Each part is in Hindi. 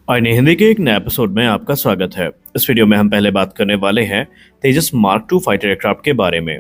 और नई हिंदी के एक नए एपिसोड में आपका स्वागत है। इस वीडियो में हम पहले बात करने वाले हैं तेजस मार्क टू फाइटर एयरक्राफ्ट के बारे में।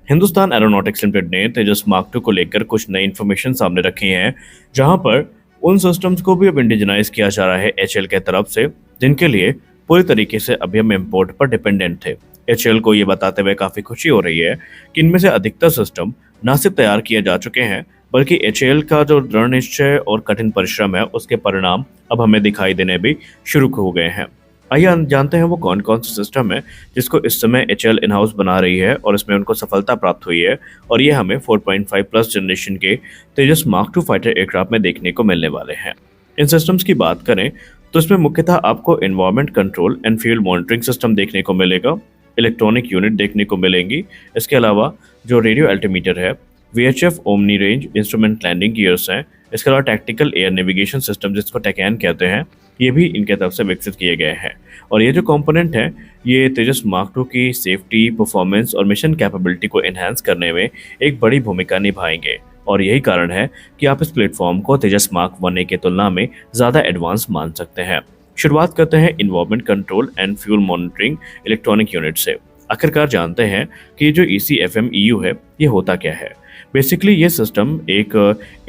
हिंदुस्तान एरोनॉटिक्स लिमिटेड ने तेजस मार्क टू को लेकर कुछ नई इन्फॉर्मेशन सामने रखी है, जहां पर उन सिस्टम्स को भी अब इंडिजनाइज किया जा रहा है एचएएल के तरफ से, जिनके लिए पूरी तरीके से अभी हम इम्पोर्ट पर डिपेंडेंट थे। एचएएल को ये बताते हुए काफी खुशी हो रही है कि इनमें से अधिकतर सिस्टम न सिर्फ तैयार किए जा चुके हैं, बल्कि एचएएल का जो दृढ़ निश्चय और कठिन परिश्रम है उसके परिणाम अब हमें दिखाई देने भी शुरू हो गए हैं। आइए जानते हैं वो कौन कौन से सिस्टम है जिसको इस समय एचएएल इन हाउस बना रही है और इसमें उनको सफलता प्राप्त हुई है, और ये हमें 4.5 प्लस जनरेशन के तेजस मार्क टू फाइटर एयरक्राफ्ट में देखने को मिलने वाले हैं। इन सिस्टम्स की बात करें तो इसमें मुख्यतः आपको environment control and fuel monitoring system देखने को मिलेगा, इलेक्ट्रॉनिक यूनिट देखने को मिलेंगी। इसके अलावा जो रेडियो अल्टीमीटर है, VHF omni range instrument landing gears हैं, इसके अलावा टैक्टिकल एयर नेविगेशन सिस्टम जिसको टैकैन कहते हैं, ये भी इनके तरफ से विकसित किए गए हैं। और ये जो कंपोनेंट हैं ये तेजस मार्क टू की सेफ्टी, परफॉर्मेंस और मिशन कैपेबिलिटी को एनहांस करने में एक बड़ी भूमिका निभाएंगे। और यही कारण है कि आप इस प्लेटफॉर्म को तेजस मार्क 1A की तुलना में ज़्यादा एडवांस मान सकते हैं। शुरुआत करते हैं environment control and fuel monitoring electronic unit से। आखिरकार जानते हैं कि जो ECFMEU है ये होता क्या है। बेसिकली ये सिस्टम एक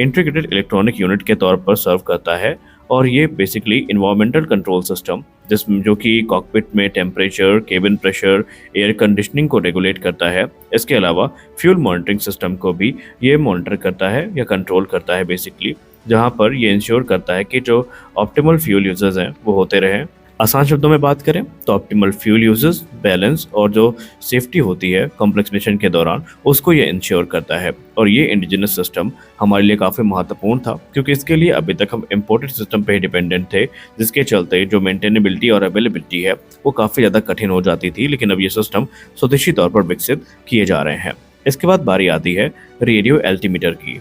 इंटीग्रेटेड इलेक्ट्रॉनिक यूनिट के तौर पर सर्व करता है, और ये बेसिकली इन्वायरमेंटल कंट्रोल सिस्टम जिसमें जो कि कॉकपिट में temperature, cabin pressure, air conditioning को रेगुलेट करता है। इसके अलावा फ्यूल मॉनिटरिंग सिस्टम को भी ये मॉनिटर करता है या कंट्रोल करता है बेसिकली, जहाँ पर ये इंश्योर करता है कि जो ऑप्टिमल फ्यूल यूजर्स हैं वो होते रहें। आसान शब्दों में बात करें तो ऑप्टिमल फ्यूल यूजेस, बैलेंस और जो सेफ्टी होती है कॉम्प्लेक्स मिशन के दौरान, उसको ये इंश्योर करता है। और ये इंडिजिनस सिस्टम हमारे लिए काफ़ी महत्वपूर्ण था, क्योंकि इसके लिए अभी तक हम इम्पोर्टेड सिस्टम पे ही डिपेंडेंट थे, जिसके चलते जो मेंटेनेबिलिटी और अवेलेबिलिटी है वो काफ़ी ज़्यादा कठिन हो जाती थी। लेकिन अब ये सिस्टम स्वदेशी तौर पर विकसित किए जा रहे हैं। इसके बाद बारी आती है रेडियो एल्टीमीटर की।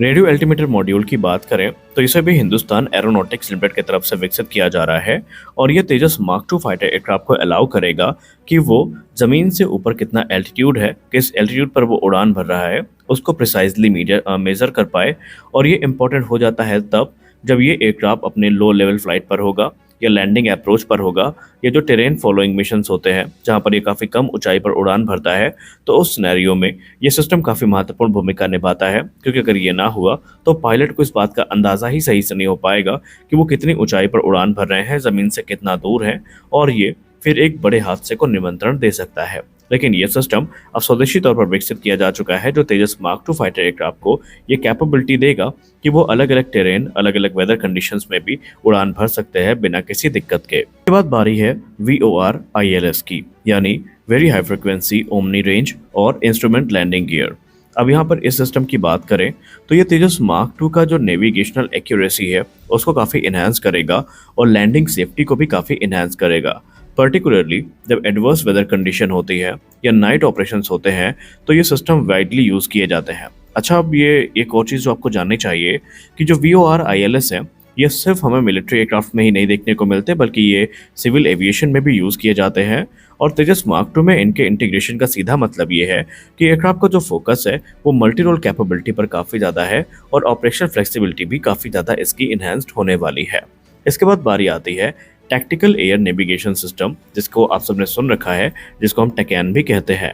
रेडियो एल्टीमीटर मॉड्यूल की बात करें तो इसे भी हिंदुस्तान एरोनॉटिक्स लिमिटेड की तरफ से विकसित किया जा रहा है, और ये तेजस मार्क टू फाइटर एयरक्राफ्ट को अलाउ करेगा कि वो जमीन से ऊपर कितना एल्टीट्यूड है, किस एल्टीट्यूड पर वो उड़ान भर रहा है, उसको प्रिसाइजली मेजर कर पाए। और ये इम्पोर्टेंट हो जाता है तब जब ये एयरक्राफ्ट अपने लो लेवल फ्लाइट पर होगा या लैंडिंग अप्रोच पर होगा, या जो टेरेन फॉलोइंग मिशंस होते हैं जहां पर ये काफ़ी कम ऊंचाई पर उड़ान भरता है, तो उस सिनेरियो में ये सिस्टम काफ़ी महत्वपूर्ण भूमिका निभाता है। क्योंकि अगर ये ना हुआ तो पायलट को इस बात का अंदाज़ा ही सही से नहीं हो पाएगा कि वो कितनी ऊंचाई पर उड़ान भर रहे हैं, ज़मीन से कितना दूर है, और ये फिर एक बड़े हादसे को निमंत्रण दे सकता है। लेकिन यह सिस्टम अब स्वदेशी तौर पर विकसित किया जा चुका है, जो तेजस मार्क टू फाइटर एयरक्राफ्ट को ये कैपेबिलिटी देगा कि वो अलग अलग टेरेन, अलग अलग वेदर कंडीशंस में भी उड़ान भर सकते हैं बिना किसी दिक्कत के। इसके बाद बारी है VOR ILS की, यानी very high frequency omni range और इंस्ट्रूमेंट लैंडिंग गियर। अब यहाँ पर इस सिस्टम की बात करें तो ये तेजस मार्क 2 का जो नेविगेशनल एक्यूरेसी है उसको काफ़ी इन्हांस करेगा, और लैंडिंग सेफ्टी को भी काफ़ी इन्हांस करेगा। पर्टिकुलरली जब एडवर्स वेदर कंडीशन होती है या नाइट ऑपरेशंस होते हैं तो ये सिस्टम वाइडली यूज़ किए जाते हैं। अच्छा, अब ये एक और चीज़ जो आपको जाननी चाहिए कि जो VOR ILS है ये सिर्फ हमें मिलिट्री एयरक्राफ्ट में ही नहीं देखने को मिलते, बल्कि ये सिविल एविएशन में भी यूज़ किए जाते हैं। और तेजस मार्क 2 में इनके इंटीग्रेशन का सीधा मतलब ये है कि एयरक्राफ्ट का जो फोकस है वो मल्टी रोल कैपेबिलिटी पर काफ़ी ज़्यादा है, और ऑपरेशनल फ्लेक्सिबिलिटी भी काफ़ी ज़्यादा इसकी इन्हांस्ड होने वाली है। इसके बाद बारी आती है टैक्टिकल एयर नेविगेशन सिस्टम, जिसको आप सबने सुन रखा है, जिसको हम टैकैन भी कहते हैं।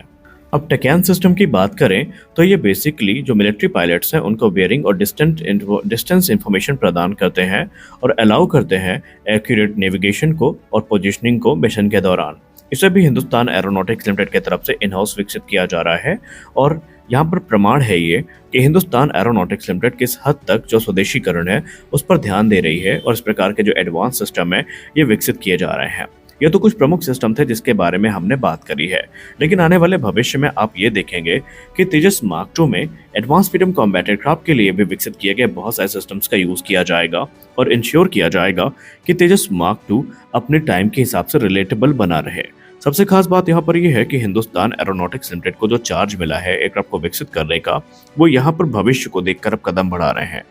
अब टैकैन सिस्टम की बात करें तो ये बेसिकली जो मिलिट्री पायलट्स हैं उनको बेयरिंग और डिस्टेंस इंफॉर्मेशन प्रदान करते हैं और अलाउ करते हैं एक्यूरेट नेविगेशन को और पोजीशनिंग को मिशन के दौरान। इसे भी हिंदुस्तान एरोनॉटिक्स लिमिटेड की तरफ से इन हाउस विकसित किया जा रहा है, और यहाँ पर प्रमाण है ये कि हिंदुस्तान एरोनॉटिक्स लिमिटेड किस हद तक जो स्वदेशीकरण है उस पर ध्यान दे रही है, और इस प्रकार के जो एडवांस सिस्टम है ये विकसित किए जा रहे हैं। ये तो कुछ प्रमुख सिस्टम थे जिसके बारे में हमने बात करी है, लेकिन आने वाले भविष्य में आप ये देखेंगे कि तेजस मार्क 2 में एडवांस मीडियम कॉम्बैट एयरक्राफ्ट के लिए भी विकसित किए गए बहुत सारे सिस्टम्स का यूज किया जाएगा, और इंश्योर किया जाएगा कि तेजस मार्क 2 अपने टाइम के हिसाब से रिलेटेबल बना रहे। सबसे खास बात यहाँ पर यह है कि हिंदुस्तान एरोनॉटिक्स लिमिटेड को जो चार्ज मिला है एयरक्राफ्ट को विकसित करने का, वो यहाँ पर भविष्य को देखकर अब कदम बढ़ा रहे हैं।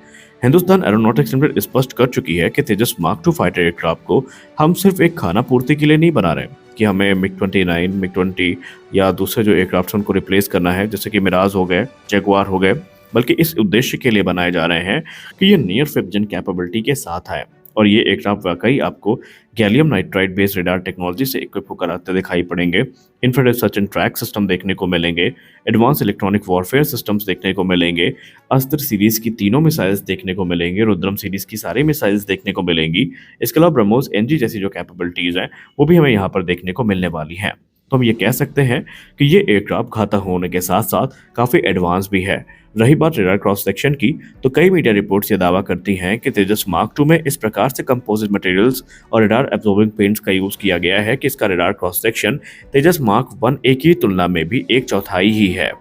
हिंदुस्तान एरोनॉटिक्स लिमिटेड स्पष्ट कर चुकी है कि तेजस मार्क 2 फाइटर एयरक्राफ्ट को हम सिर्फ एक खाना पूर्ति के लिए नहीं बना रहे कि हमें MiG-29, MiG-20 या दूसरे जो एयरक्राफ्ट उनको रिप्लेस करना है, जैसे कि मिराज हो गए, जगुआर हो गए, बल्कि इस उद्देश्य के लिए बनाए जा रहे हैं कि ये नियर फिफ्थ जेन कैपेबिलिटी के साथ आए और ये एयरक्राफ्ट वाकई आपको gallium nitride based radar technology से इक्विप होकर आते दिखाई पड़ेंगे। Infrared search and track system देखने को मिलेंगे, एडवांस इलेक्ट्रॉनिक वॉरफेयर सिस्टम्स देखने को मिलेंगे, अस्त्र सीरीज की तीनों मिसाइल्स देखने को मिलेंगे, रुद्रम सीरीज की सारी मिसाइल्स देखने को मिलेंगी। इसके अलावा ब्रह्मोस एनजी जैसी जो कैपेबिलिटीज हैं वो भी हमें यहाँ पर देखने को मिलने वाली हैं। तो हम ये कह सकते हैं कि ये एयरक्राफ्ट घातक होने के साथ साथ काफ़ी एडवांस भी है। रही बात रेडार क्रॉस सेक्शन की, तो कई मीडिया रिपोर्ट्स ये दावा करती हैं कि तेजस मार्क टू में इस प्रकार से कंपोजिट मटेरियल्स और रेडार एब्जॉर्बिंग पेंट्स का यूज किया गया है कि इसका रेडार क्रॉस सेक्शन तेजस मार्क 1A की तुलना में भी 1/4 ही है।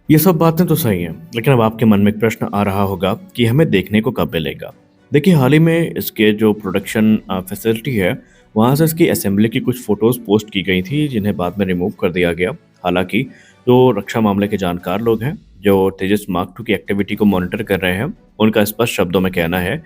ये सब बातें तो सही हैं, लेकिन अब आपके मन में एक प्रश्न आ रहा होगा कि हमें देखने को कब मिलेगा। देखिए, हाल ही में इसके जो प्रोडक्शन फैसिलिटी है वहाँ से इसकी असेंबली की कुछ फ़ोटोज़ पोस्ट की गई थी, जिन्हें बाद में रिमूव कर दिया गया। हालांकि जो रक्षा मामले के जानकार लोग हैं जो तेजस मार्क 2 की एक्टिविटी को मॉनिटर कर रहे हैं, उनका स्पष्ट शब्दों में कहना है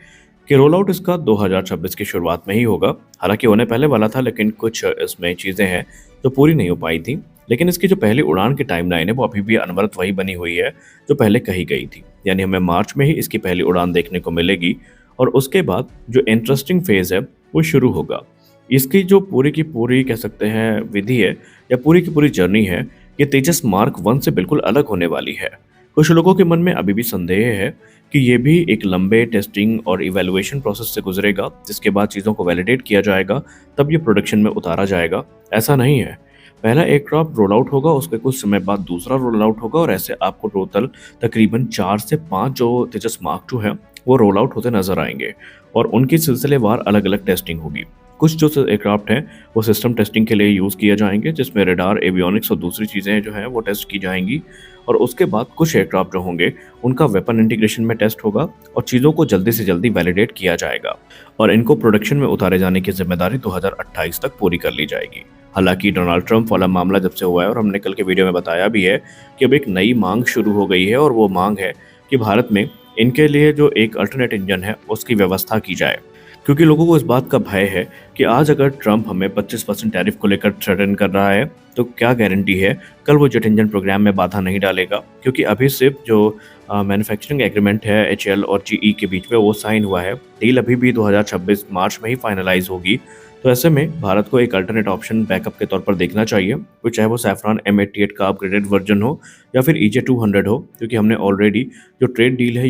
कि रोल आउट इसका 2026 की शुरुआत में ही होगा। हालांकि होने पहले वाला था, लेकिन कुछ इसमें चीज़ें हैं जो पूरी नहीं हो पाई थी। लेकिन इसकी जो पहली उड़ान की टाइमलाइन है वो अभी भी अनवरत वही बनी हुई है जो पहले कही गई थी, यानी हमें मार्च में ही इसकी पहली उड़ान देखने को मिलेगी और उसके बाद जो इंटरेस्टिंग फेज़ है वो शुरू होगा। इसकी जो पूरी की पूरी कह सकते हैं विधि है या पूरी की पूरी जर्नी है, ये तेजस मार्क 1 से बिल्कुल अलग होने वाली है। कुछ लोगों के मन में अभी भी संदेह है कि ये भी एक लंबे टेस्टिंग और इवैल्यूएशन प्रोसेस से गुजरेगा, जिसके बाद चीज़ों को वैलिडेट किया जाएगा, तब ये प्रोडक्शन में उतारा जाएगा। ऐसा नहीं है, पहला एयरक्राफ्ट रोल आउट होगा, उसके कुछ समय बाद दूसरा रोल आउट होगा और ऐसे आपको टोटल तकरीबन 4 से 5 जो तेजस मार्क 2 है वो रोल आउट होते नजर आएंगे और उनकी सिलसिलेवार अलग अलग टेस्टिंग होगी। कुछ जो एयरक्राफ्ट हैं वो सिस्टम टेस्टिंग के लिए यूज़ किए जाएंगे, जिसमें रेडार, एवियोनिक्स और दूसरी चीज़ें जो हैं वो टेस्ट की जाएंगी और उसके बाद कुछ एयरक्राफ्ट जो होंगे उनका वेपन इंटीग्रेशन में टेस्ट होगा और चीज़ों को जल्दी से जल्दी वैलिडेट किया जाएगा और इनको प्रोडक्शन में उतारे जाने की जिम्मेदारी 2028 तक पूरी कर ली जाएगी। हालांकि डोनाल्ड ट्रंप वाला मामला जब से हुआ है, और हमने कल के वीडियो में बताया भी है कि अब एक नई मांग शुरू हो गई है और वो मांग है कि भारत में इनके लिए जो एक अल्टरनेट इंजन है उसकी व्यवस्था की जाए, क्योंकि लोगों को इस बात का भय है कि आज अगर ट्रंप हमें 25% टैरिफ को लेकर थ्रेटन कर रहा है तो क्या गारंटी है कल वो जेट इंजन प्रोग्राम में बाधा नहीं डालेगा। क्योंकि अभी सिर्फ जो मैन्युफैक्चरिंग एग्रीमेंट है HAL और GE के बीच में वो साइन हुआ है, डील अभी भी 2026 मार्च में ही फाइनलाइज होगी। तो ऐसे में भारत को एक अल्टरनेट ऑप्शन बैकअप के तौर पर देखना चाहिए, फिर चाहे वो सैफरॉन M88 का अपग्रेडेड वर्जन हो या फिर EJ200 हो, क्योंकि हमने ऑलरेडी जो ट्रेड डील है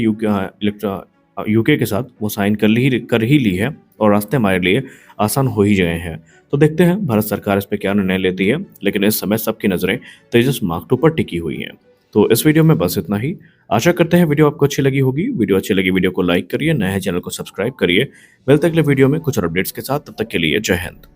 यूके के साथ वो साइन कर ही ली है और रास्ते हमारे लिए आसान हो ही गए हैं। तो देखते हैं भारत सरकार इस पर क्या निर्णय लेती है, लेकिन इस समय सबकी नज़रें तेजस मार्क 2 पर टिकी हुई हैं। तो इस वीडियो में बस इतना ही। आशा करते हैं वीडियो आपको अच्छी लगी होगी। वीडियो अच्छी लगी वीडियो को लाइक करिए, नए चैनल को सब्सक्राइब करिए। मिलते अगले वीडियो में कुछ और अपडेट्स के साथ, तब तक के लिए जय हिंद।